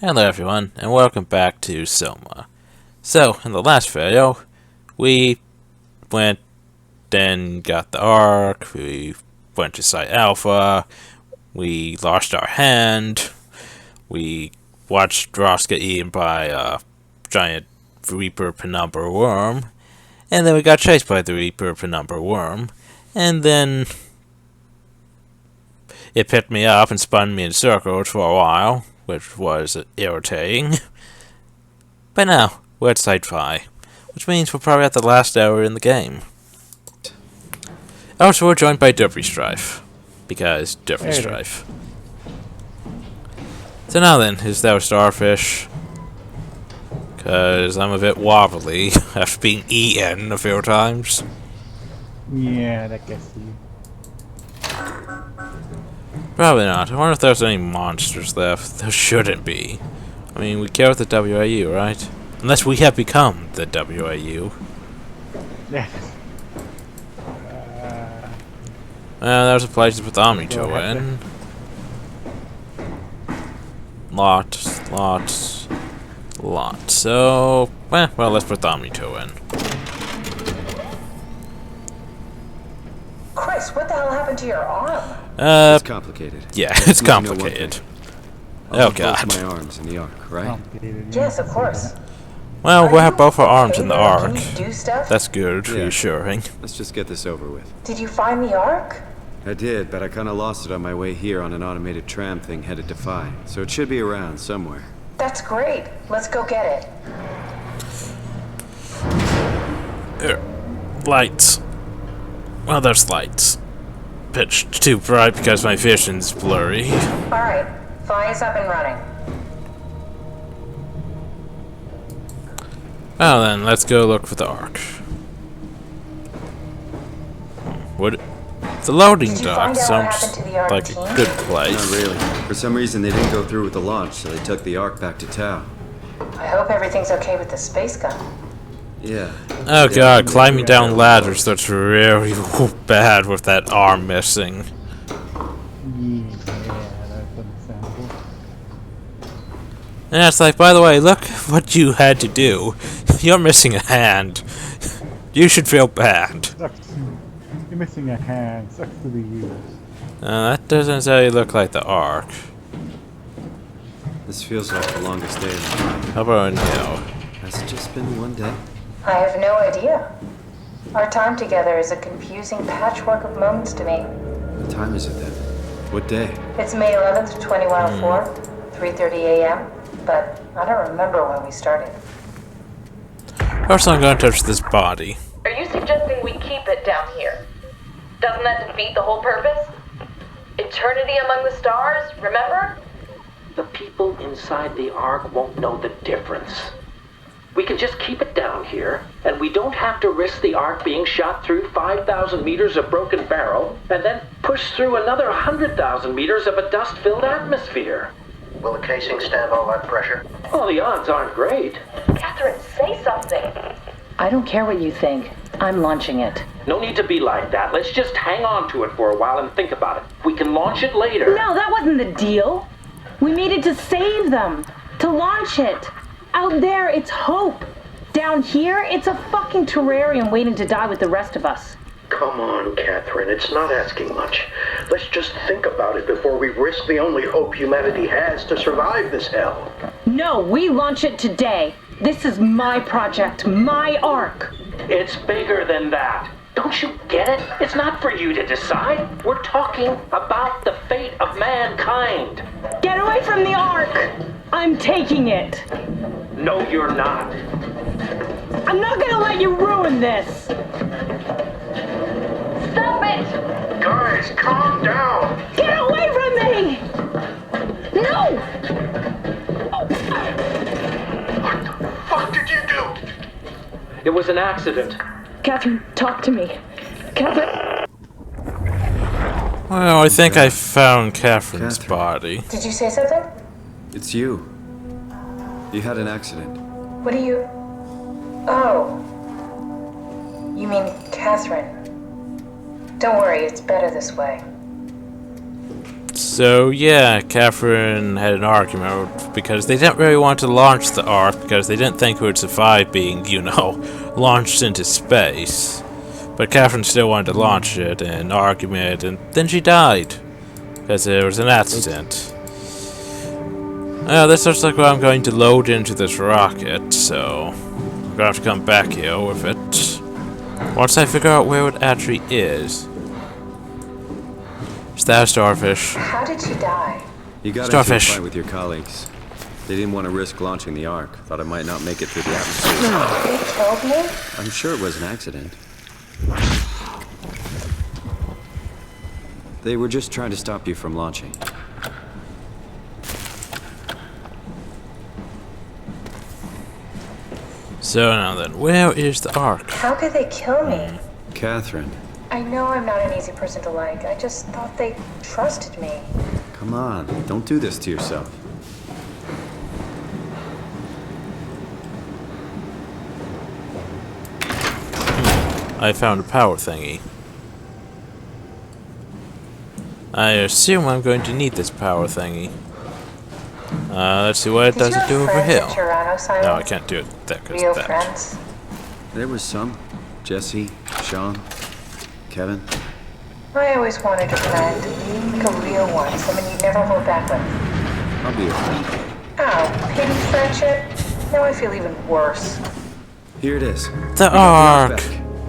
Hello everyone, and welcome back to SOMA. So, in the last video, we went and got the Ark, we went to Site Alpha, we lost our hand, we watched Ross get eaten by a giant Reaper Penumbra worm, and then we got chased by the Reaper Penumbra worm, and then it picked me up and spun me in circles for a while, which was irritating. But now, we're at sci-fi, which means we're probably at the last hour in the game. Also, we're joined by Derby Strife, because Derby Strife. So now then, is there a starfish? Because I'm a bit wobbly after being eaten a few times. Yeah, that gets you. Probably not. I wonder if there's any monsters left. There shouldn't be. I mean, we care with the WAU, right? Unless we have become the WAU. Yeah. There's a place with Amnesia in. Lots. So, well, let's put Amnesia in. Chris, what the hell happened to your arm? It's complicated. Yeah, it's complicated. Oh god. My arms in the Ark, right? Yes, of course. Well, we have both our arms in the Ark. Can you do stuff? That's good, reassuring. Let's just get this over with. Did you find the Ark? I did, but I kind of lost it on my way here on an automated tram thing headed to Phi. So it should be around somewhere. That's great. Let's go get it. Lights. Well, there's lights. Pitched too bright because my vision's blurry. Alright, Phi is up and running. Well then, let's go look for the Ark. What? The loading dock sounds like a good place. Not really. For some reason, they didn't go through with the launch, so they took the Ark back to Tau. I hope everything's okay with the space gun. Yeah. Oh god, climbing down ladders, that's really bad with that arm missing. Yeah, that's understandable. And it's like, by the way, look what you had to do. You're missing a hand. You should feel bad. You're missing a hand. Sucks to be you. That doesn't exactly look like the Ark. This feels like the longest day of my life. How about now? Has it just been one day? I have no idea. Our time together is a confusing patchwork of moments to me. What time is it then? What day? It's May 11th, 2104, 3:30 a.m., but I don't remember when we started. First, I'm going to touch this body. Are you suggesting we keep it down here? Doesn't that defeat the whole purpose? Eternity among the stars, remember? The people inside the Ark won't know the difference. We can just keep it down here, and we don't have to risk the Ark being shot through 5,000 meters of broken barrel, and then push through another 100,000 meters of a dust-filled atmosphere. Will the casing stand all that pressure? Well, the odds aren't great. Catherine, say something. I don't care what you think. I'm launching it. No need to be like that. Let's just hang on to it for a while and think about it. We can launch it later. No, that wasn't the deal. We made it to save them, to launch it. Out there, it's hope. Down here, it's a fucking terrarium waiting to die with the rest of us. Come on, Catherine, it's not asking much. Let's just think about it before we risk the only hope humanity has to survive this hell. No, we launch it today. This is my project, my Ark. It's bigger than that. Don't you get it? It's not for you to decide. We're talking about the fate of mankind. Get away from the Ark! I'm taking it. No, you're not. I'm not gonna let you ruin this. Stop it! Guys, calm down! Get away from me! No! What the fuck did you do? It was an accident. Catherine, talk to me. Catherine. Well, I think I found Catherine's body. Did you say something? It's you. You had an accident. What do you... Oh. You mean Catherine. Don't worry, it's better this way. So yeah, Catherine had an argument because they didn't really want to launch the Ark because they didn't think it would survive being, you know, launched into space. But Catherine still wanted to launch it in an argument, and then she died because there was an accident. This looks like what I'm going to load into this rocket, so I'm gonna have to come back here with it once I figure out where it actually is. Is that a starfish? How did she die? You got into a Starfish. fight with your colleagues. They didn't want to risk launching the Ark. Thought it might not make it through the atmosphere. They killed me? I'm sure it was an accident. They were just trying to stop you from launching. So now then, where is the Ark? How could they kill me? Catherine, I know I'm not an easy person to like. I just thought they trusted me. come on. Don't do this to yourself. I found a power thingy. I assume I'm going to need this power thingy. Let's see what it does it do over here. No, I can't do it there because Real of that. friends? There was some. Jesse, Sean, Kevin. I always wanted a friend. Like a real one. Someone you'd never hold back with. I'll be your friend. Oh, pity friendship? Now I feel even worse. Here it is. The Ark! back.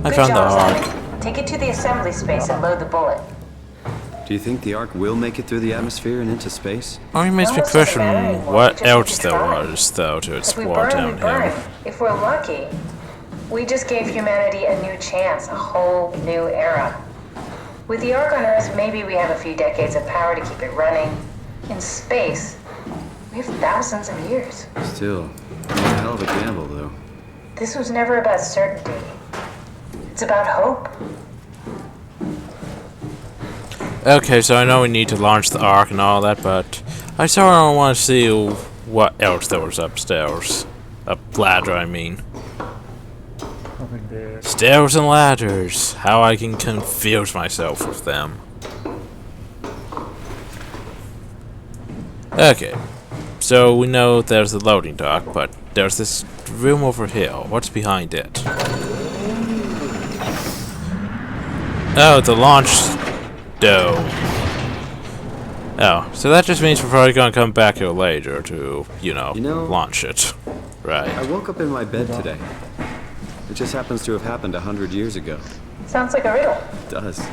I Good found the job, Ark. Simon. Take it to the assembly space and load the bullet. Do you think the Ark will make it through the atmosphere and into space? Only makes me Well, it doesn't question matter anymore. We what just need else to there try. was, though, to If we explore burn, we down burn. here. If we're lucky, we just gave humanity a new chance, a whole new era. With the Ark on Earth, maybe we have a few decades of power to keep it running. In space, we have thousands of years. Still, it's a hell of a gamble, though. This was never about certainty. It's about hope. Okay, so I know we need to launch the Ark and all that, but I sort of want to see what else there was upstairs. Up ladder, I mean. Nothing there. Stairs and ladders. How I can confuse myself with them. Okay, so we know there's the loading dock, but there's this room over here. What's behind it? Oh, the launch dome. Oh, so that just means we're probably gonna come back here later to, you know, launch it. Right. I woke up in my bed today. It just happens to have happened 100 years ago. Sounds like a riddle. It does.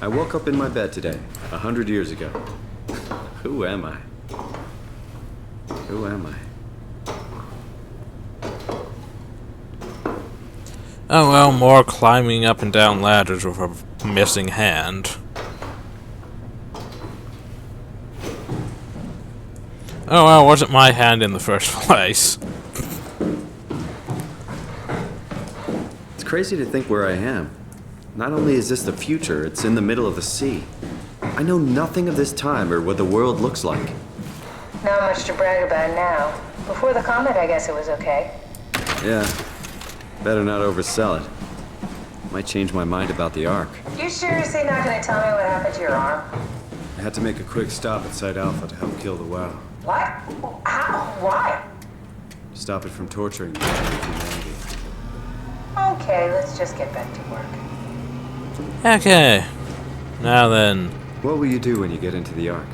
I woke up in my bed today, 100 years ago. Who am I? Who am I? Oh well, more climbing up and down ladders with a missing hand. Oh well, it wasn't my hand in the first place. It's crazy to think where I am. Not only is this the future, it's in the middle of the sea. I know nothing of this time or what the world looks like. Not much to brag about now. Before the comet, I guess it was okay. Yeah. Better not oversell it. Might change my mind about the Ark. You seriously not gonna tell me what happened to your arm? I had to make a quick stop at Site Alpha to help kill the WoW. What? How? Why? Stop it from torturing the humanity. Okay, let's just get back to work. Okay. Now then. What will you do when you get into the Ark?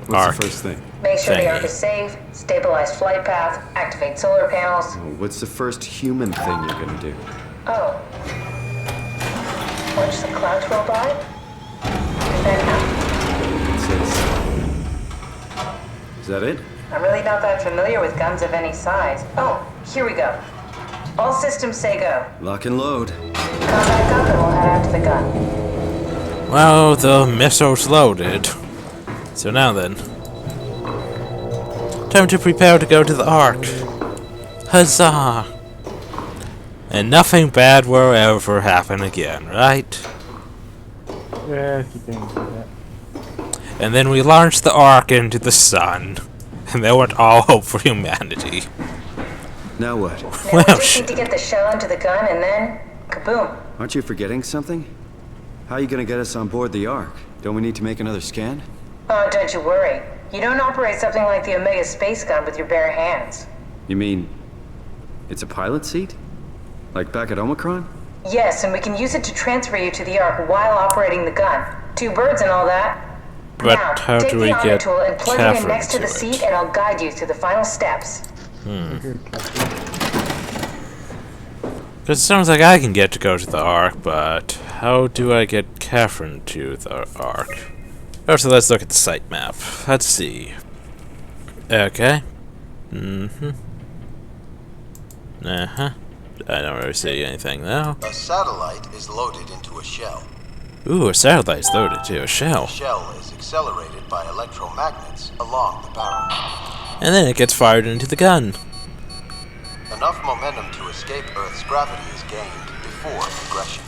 What's Ark. the first thing? Make sure the Thingy. Ark is safe, stabilize flight path, activate solar panels. Oh, what's the first human thing you're gonna do? Oh. Watch the clouds roll by? Does that count? It says... Is that it? I'm really not that familiar with guns of any size. Oh, here we go. All systems say go. Lock and load. Come back up and we'll head out to the gun. Well, the missile's loaded. So now then. Time to prepare to go to the Ark. Huzzah! And nothing bad will ever happen again, right? Yeah, keep things like that. And then we launched the Ark into the sun. And there went all hope for humanity. Now what? Now Well, we just shit. need to get the shell into the gun and then, kaboom. Aren't you forgetting something? How are you gonna get us on board the Ark? Don't we need to make another scan? Oh, don't you worry. You don't operate something like the Omega space gun with your bare hands. You mean it's a pilot seat? Like back at Omicron? Yes, and we can use it to transfer you to the Ark while operating the gun. 2 birds and all that. But Now, how take do the we Omni get tool and plug it in Catherine next to to the it? seat, and I'll guide you through the final steps. Because it sounds like I can get to go to the Ark, but how do I get Catherine to the Ark? Oh, so let's look at the site map. Let's see. Okay. I don't really see anything now. A satellite is loaded into a shell. Ooh, a satellite's loaded to a The shell. shell is accelerated by electromagnets along the barrel. And then it gets fired into the gun. Enough momentum to escape Earth's gravity is gained before progression.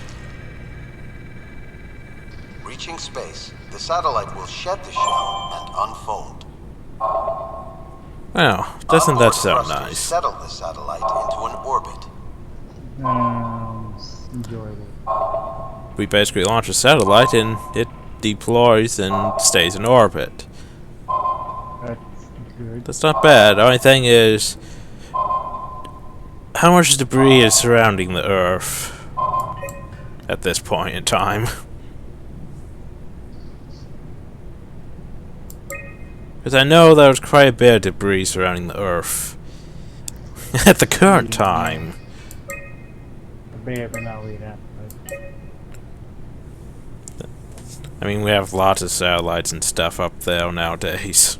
Reaching space, the satellite will shed the shell and unfold. Well, doesn't that Onboard sound thrusters nice? settle the satellite into an orbit. Enjoyable. We basically launch a satellite and it deploys and stays in orbit. That's good. That's not bad. The only thing is, how much debris is surrounding the Earth at this point in time? Because I know there was quite a bit of debris surrounding the Earth at the current time. Bad, but not really that. I mean, we have lots of satellites and stuff up there nowadays.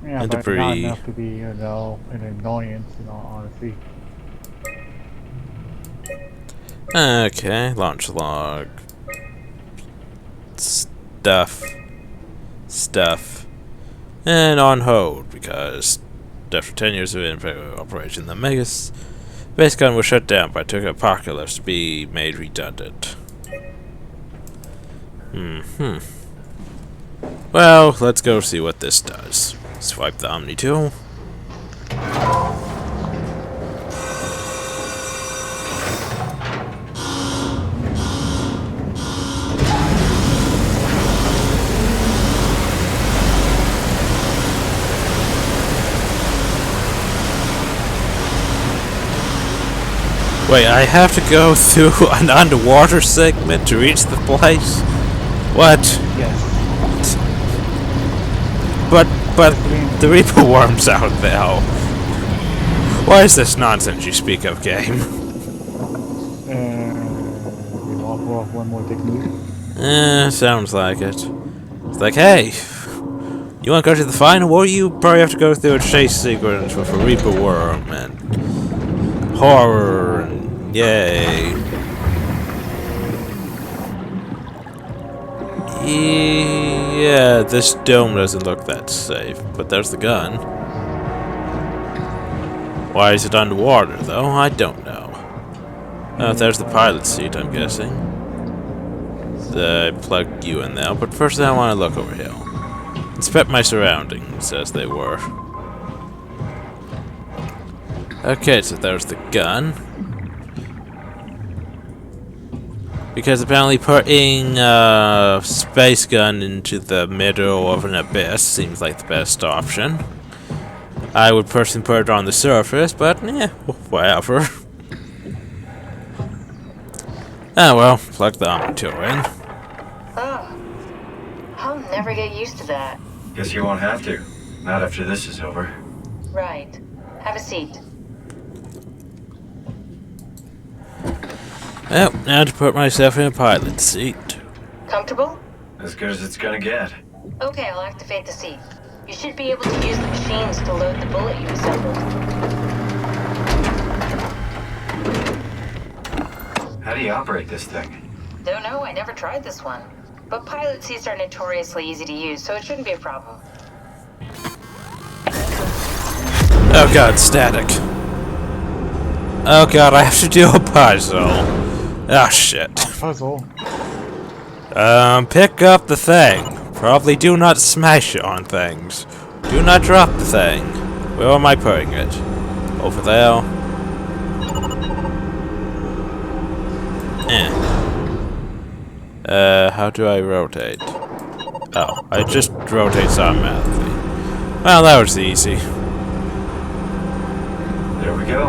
Yeah, And but debris. not enough to be, you know, an annoyance, in all honesty. Okay, launch log. Stuff. And on hold, because after 10 years of operation, the Omega space gun was shut down by Took Apocalypse to be made redundant. Well, let's go see what this does. Swipe the Omni tool. Wait, I have to go through an underwater segment to reach the place? What? Yes. But the Reaper Worm's out there. Why is this nonsense you speak of, game? We offer off one more technique. Sounds like it. It's like, hey, you want to go to the final? Well, you probably have to go through a chase sequence with a Reaper Worm and horror and yay. Yeah, this dome doesn't look that safe, but there's the gun. Why is it underwater, though? I don't know. Oh, there's the pilot seat, I'm guessing. I plugged you in there, but first I want to look over here. Inspect my surroundings, as they were. Okay, so there's the gun. Because apparently putting a space gun into the middle of an abyss seems like the best option. I would personally put it on the surface, but yeah, whatever. Ah well, plug the Omni tool in. Oh. I'll never get used to that. Guess you won't have to. Not after this is over. Right. Have a seat. Well, now to put myself in a pilot seat. Comfortable? As good as it's gonna get. Okay, I'll activate the seat. You should be able to use the machines to load the bullet you assembled. How do you operate this thing? Don't know, I never tried this one. But pilot seats are notoriously easy to use, so it shouldn't be a problem. Oh god, static. Oh god, I have to do a puzzle. Ah, shit. Puzzle. Pick up the thing. Probably do not smash it on things. Do not drop the thing. Where am I putting it? Over there. How do I rotate? Oh, I just rotates automatically. Well, that was easy. There we go.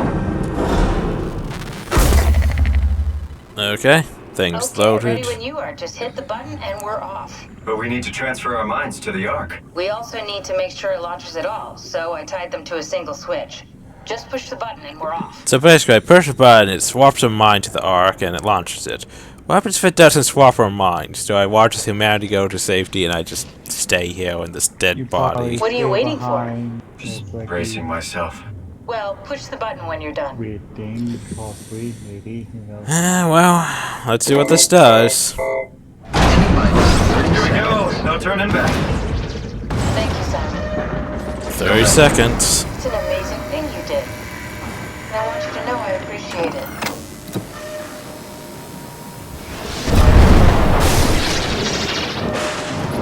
Okay, things Okay, loaded. ready when you are. Just hit the button and we're off. But we need to transfer our minds to the Ark. We also need to make sure it launches at all, so I tied them to a single switch. Just push the button and we're off. So basically, I push a button, it swaps our mind to the Ark, and it launches it. What happens if it doesn't swap our minds? Do I watch as humanity go to safety and I just stay here in this dead body? What are you waiting for? Just bracing myself. Well, push the button when you're done. Waiting, possibly, maybe, who knows. Well, let's see what this does. Here we go. No turning back. Thank you, Simon. 30 seconds. It's an amazing thing you did. And I want you to know I appreciate it.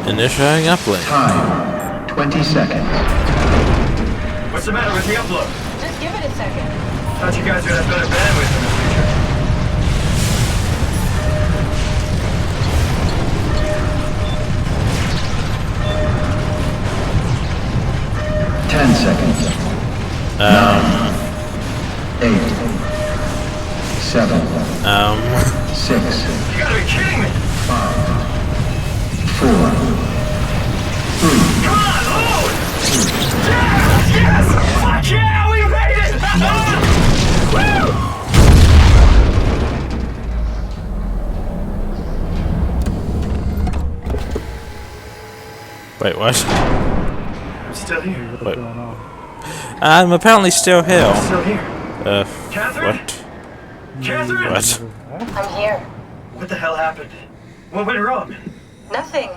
Initiating uplink. Time, 20 seconds. What's the matter with the upload? Just give it a second. Thought you guys would have better bandwidth in the future. Seconds. 9, 8, 7, 6. You gotta be kidding me! 5, 4, 3. Come on, load! Yes! Yes! Fuck yeah! We made it! Woo! Wait, what? I'm still here. Wait. I'm apparently still here. I'm still here. Catherine? What? Catherine? What? I'm here. What the hell happened? What went wrong? Nothing.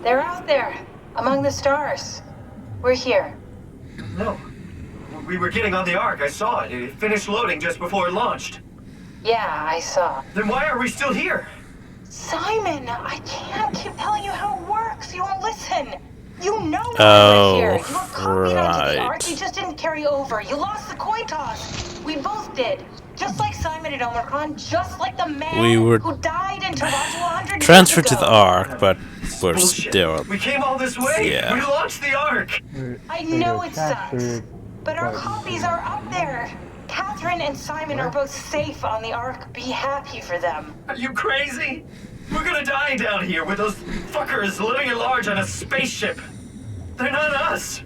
They're out there, among the stars. We're here. No. We were getting on the Ark. I saw it. It finished loading just before it launched. Yeah, I saw. Then why are we still here? Simon, I can't keep telling you how it works. You won't listen. You know why Oh, we're here. You were copied onto the Ark. right. You just didn't carry over. You lost the coin toss. We both did. Just like Simon and Omicron, just like the man who died in Toronto 100 Transferred years to ago. the Ark, but we're Bullshit. still. We came all this way. Yeah. We launched the Ark. I know it sucks, but our copies are up there. Catherine and Simon are both safe on the Ark. Be happy for them. Are you crazy? We're gonna die down here with those fuckers living at large on a spaceship. They're not us.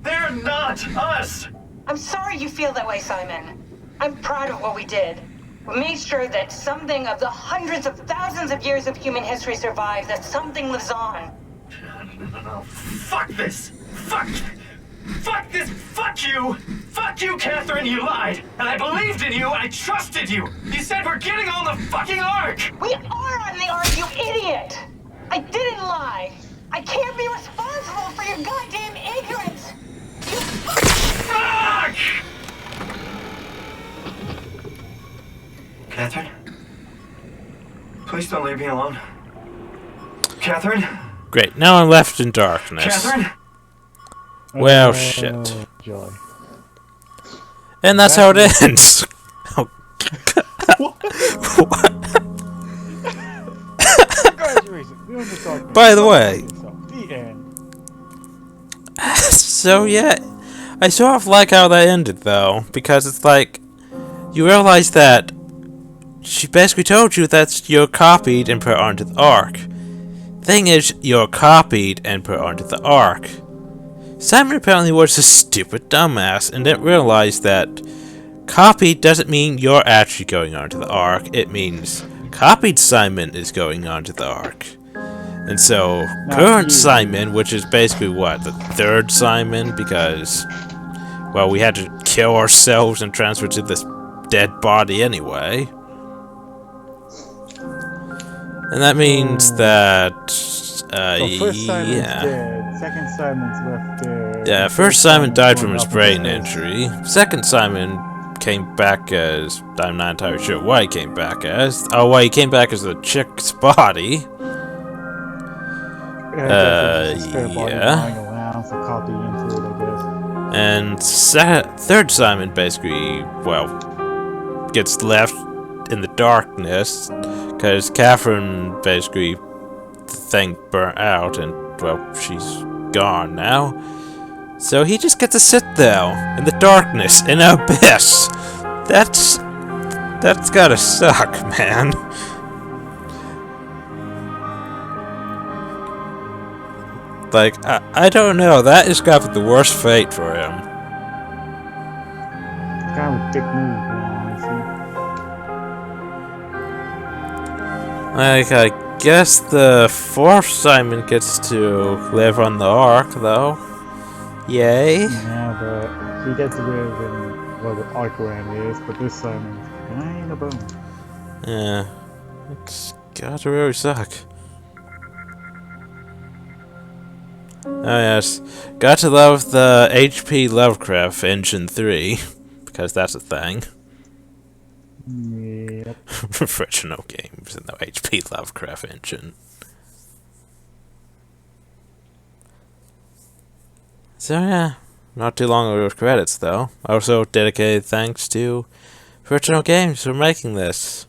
They're not us. I'm sorry you feel that way, Simon. I'm proud of what we did. We made sure that something of the hundreds of thousands of years of human history survives, that something lives on. No. Fuck this. Fuck this. Fuck you. Fuck you, Catherine. You lied. And I believed in you. I trusted you. You said we're getting on the fucking Ark. We are on the Ark, you idiot. I didn't lie. I can't be responsible for your goddamn ignorance. You Fuck! Catherine? Please don't leave me alone. Catherine? Great, now I'm left in darkness. Catherine? Well, shit. Joy. And that's how it ends. Oh, what? Congratulations. By the way. The end. So, yeah. I sort of like how that ended, though. Because it's like, you realize that she basically told you that you're copied and put onto the Ark. Thing is, you're copied and put onto the Ark. Simon apparently was a stupid dumbass and didn't realize that copied doesn't mean you're actually going onto the Ark. It means copied Simon is going onto the Ark. And so, current Simon, which is basically what, the third Simon, because, well, we had to kill ourselves and transfer to this dead body anyway. And that means that, So first Simon's dead, second Simon's left dead. Yeah, first Simon died from his brain injury. Second Simon came back as, I'm not entirely sure what he came back as. Oh, well, he came back as a chick's body. Yeah. Around, so copy into it, I guess. And third Simon basically, well, gets left in the darkness because Catherine basically thing burnt out, and, well, she's gone now. So he just gets to sit there, in the darkness, in an abyss. That's gotta suck, man. Like, I don't know, that has got to be the worst fate for him. Kind of a dick move, honestly. Like, I guess the fourth Simon gets to live on the Ark, though. Yay. Yeah, but he gets to live in where the Ark Ram is, but this Simon's kind of bone. Yeah. It's gotta really suck. Oh yes, got to love the HP Lovecraft Engine 3, because that's a thing. Yep. Frictional Games and the HP Lovecraft Engine. So yeah, not too long ago with credits though. Also dedicated thanks to Frictional Games for making this.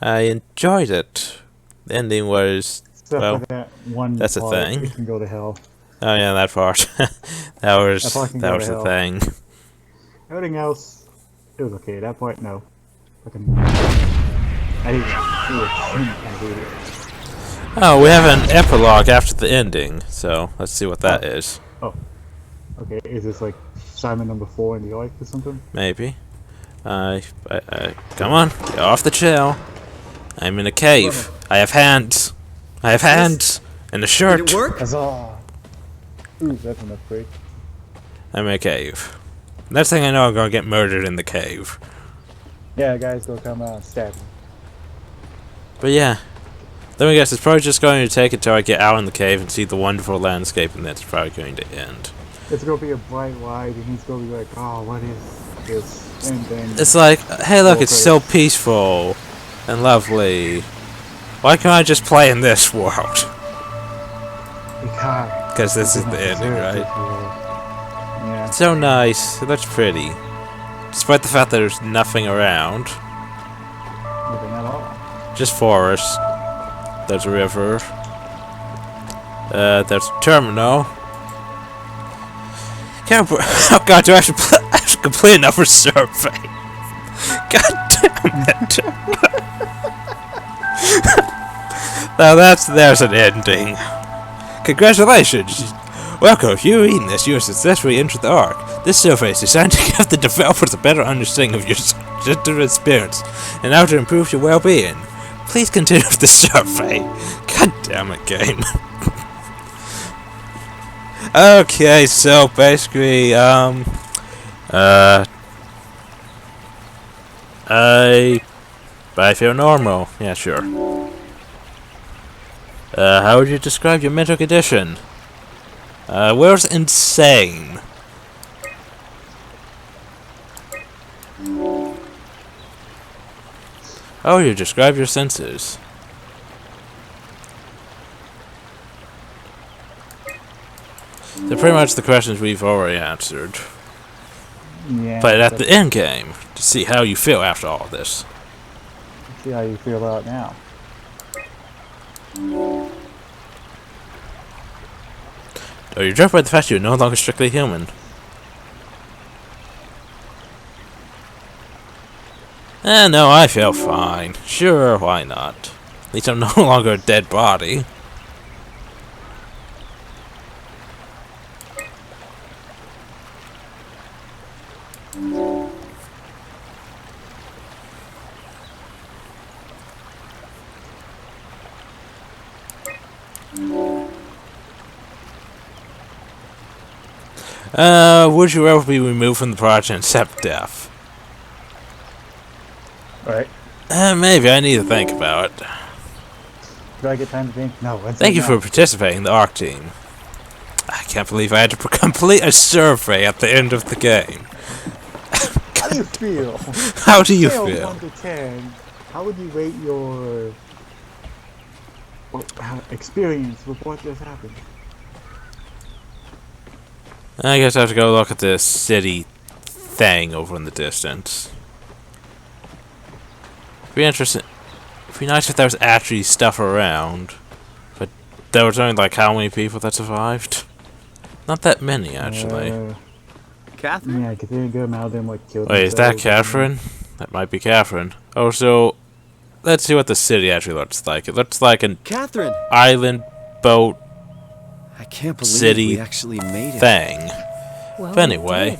I enjoyed it. The ending was, Except well, for that one that's a part, thing. it can go to hell. Oh yeah, that part. that was part can that go was to the hell. thing. Everything else, it was okay. That part, no. Fucking, I didn't do it. Oh, we have an epilogue after the ending, so let's see what that is. Oh, okay. Is this like Simon number 4 in the Ark or something? Maybe. Come on, get off the chair. I'm in a cave. I have hands. I have hands and a shirt. Did it work? Huzzah! Ooh, that's an upgrade. I'm in a cave. Next thing I know, I'm gonna get murdered in the cave. Yeah, guys, go come out and stab me. But yeah, let me guess, it's probably just going to take until I get out in the cave and see the wonderful landscape, and that's probably going to end. It's gonna be a bright light, and he's gonna be like, "Oh, what is this?" And then It's like, hey look, it's so peaceful and lovely. Why can't I just play in this world? Because this is the ending, right? Yeah. It's so nice. It looks pretty. Despite the fact that there's nothing around. Nothing at all. Just forest. There's a river. There's a terminal. Oh god, do I have to complete another survey? God damn it. Now there's an ending. Congratulations! Welcome, if you've eaten this, you have successfully entered the Ark. This survey is designed to give the developers a better understanding of your subjective experience, and how to improve your well-being. Please continue with the survey. God damn it, game. Okay, so basically, I feel normal. Yeah, sure. How would you describe your mental condition? Where's insane? How would you describe your senses? They're pretty much the questions we've already answered. Yeah. But at the end game, to see how you feel after all this. See how you feel about it now. Are you driven by the fact you're no longer strictly human? No, I feel fine. Sure, why not? At least I'm no longer a dead body. Would you ever be removed from the project and accept death? Right. Maybe. I need to think about it. Do I get time to think? No. Thank you for participating in the ARC team. I can't believe I had to complete a survey at the end of the game. How do you feel? How do you Scale feel? 1 to 10, how would you rate your experience with what just happened? I guess I have to go look at this city thing over in the distance. It'd be interesting. It'd be nice if there was actually stuff around, but there was only like how many people that survived? Not that many, actually. Catherine? Yeah, I think a good amount of them like killed Wait, is that themselves. Catherine? That might be Catherine. Oh, so let's see what the city actually looks like. It looks like an Catherine! island boat I can't believe city we actually made it. thing. Well, But anyway,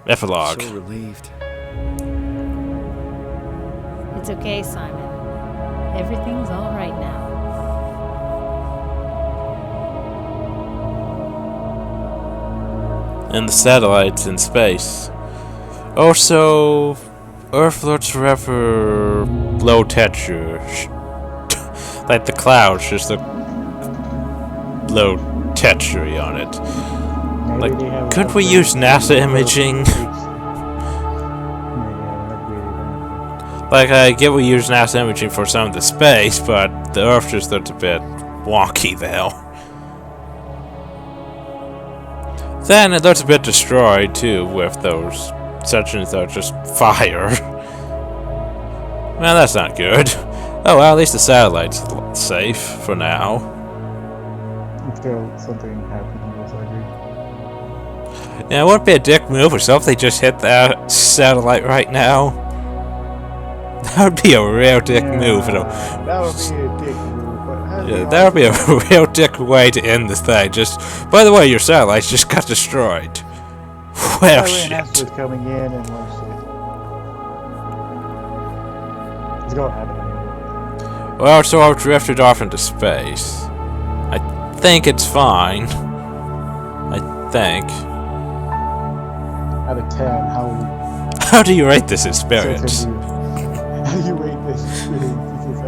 epilogue. So relieved. It's okay, Simon. Everything's all right now. And the satellites in space. Also, Earth looks forever low texture. Like the clouds just look low texture on it. Maybe Like, they have could we upgrades use to NASA the imaging? Yeah, upgraded. Like, I get we use NASA imaging for some of the space, but the Earth just looks a bit wonky there. Then it looks a bit destroyed too, with those sections that are just fire. Well, that's not good. Oh well, at least the satellite's safe for now. Until something happened, most likely. Yeah, it would be a dick move if something just hit that satellite right now. That would be a real dick move. That would be a dick move. But Yeah, that would be a real dick way to end the thing. Just, by the way, your satellites just got destroyed. Well, shit. was coming in and like shit. It's gonna happen anyway. Well, so I've drifted off into space. I think it's fine. I think. Out of 10, How do you rate this experience? how do you rate this experience? This is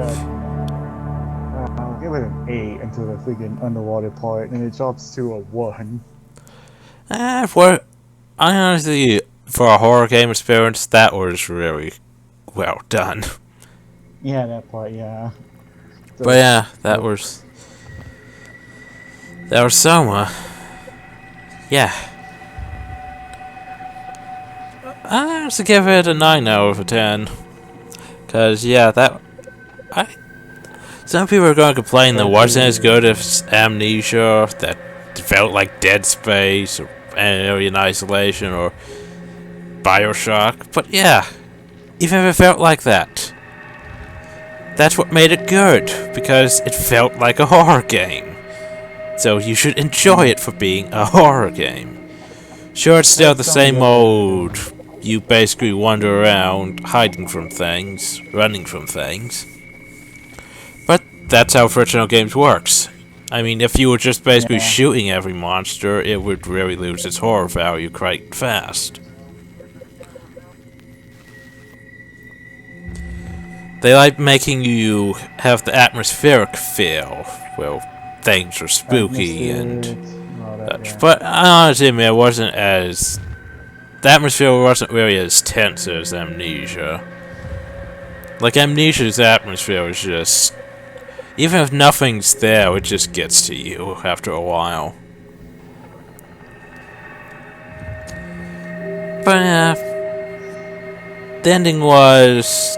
I'll give it an 8 until the freaking underwater part, and it drops to a 1. For I honestly, for a horror game experience, that was really well done. Yeah, that part, yeah. But yeah, that was Soma. Yeah. I have to give it a 9 out of 10. Cause yeah, some people are going to complain that wasn't as good as Amnesia, that felt like Dead Space, or Alien Isolation, or Bioshock. But yeah, even if it felt like that, that's what made it good, because it felt like a horror game. So you should enjoy it for being a horror game. Sure, it's still the same old, you basically wander around, hiding from things, running from things. But that's how Frictional Games works. I mean, if you were just basically shooting every monster, it would really lose its horror value quite fast. They like making you have the atmospheric feel, well, things are spooky and such. But I honestly admit, it wasn't as... The atmosphere wasn't really as tense as Amnesia. Like, Amnesia's atmosphere was just... Even if nothing's there, it just gets to you after a while. But yeah... The ending was...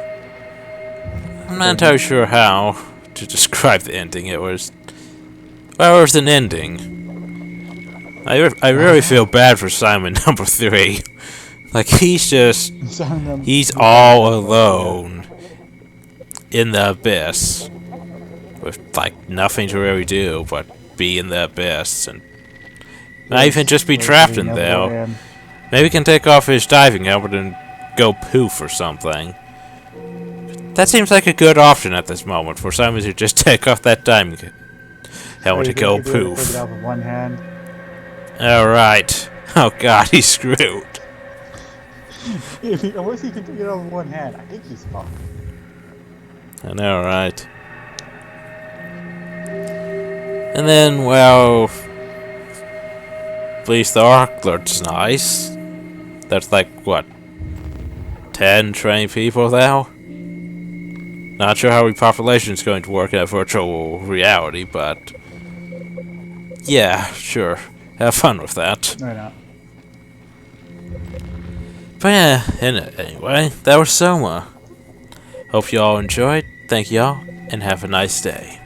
I'm not entirely sure how to describe the ending. It was... Well, it was an ending. I really feel bad for Simon number 3. Like, he's all alone in the abyss. With, like, nothing to really do but be in the abyss. And not even just be trapped in there. Maybe he can take off his diving helmet and go poof or something. That seems like a good option at this moment for Simon to just take off that diving helmet to go poof. Alright. Oh god, he's screwed. Unless he can do it on one hand, I think he's fucked. I know, right? And then, well... At least the Ark looks nice. That's like, what? 10 trained people now? Not sure how repopulation is going to work in a virtual reality, but... Yeah, sure. Have fun with that. No, not. But yeah, anyway, that was Soma. Hope you all enjoyed. Thank y'all, and have a nice day.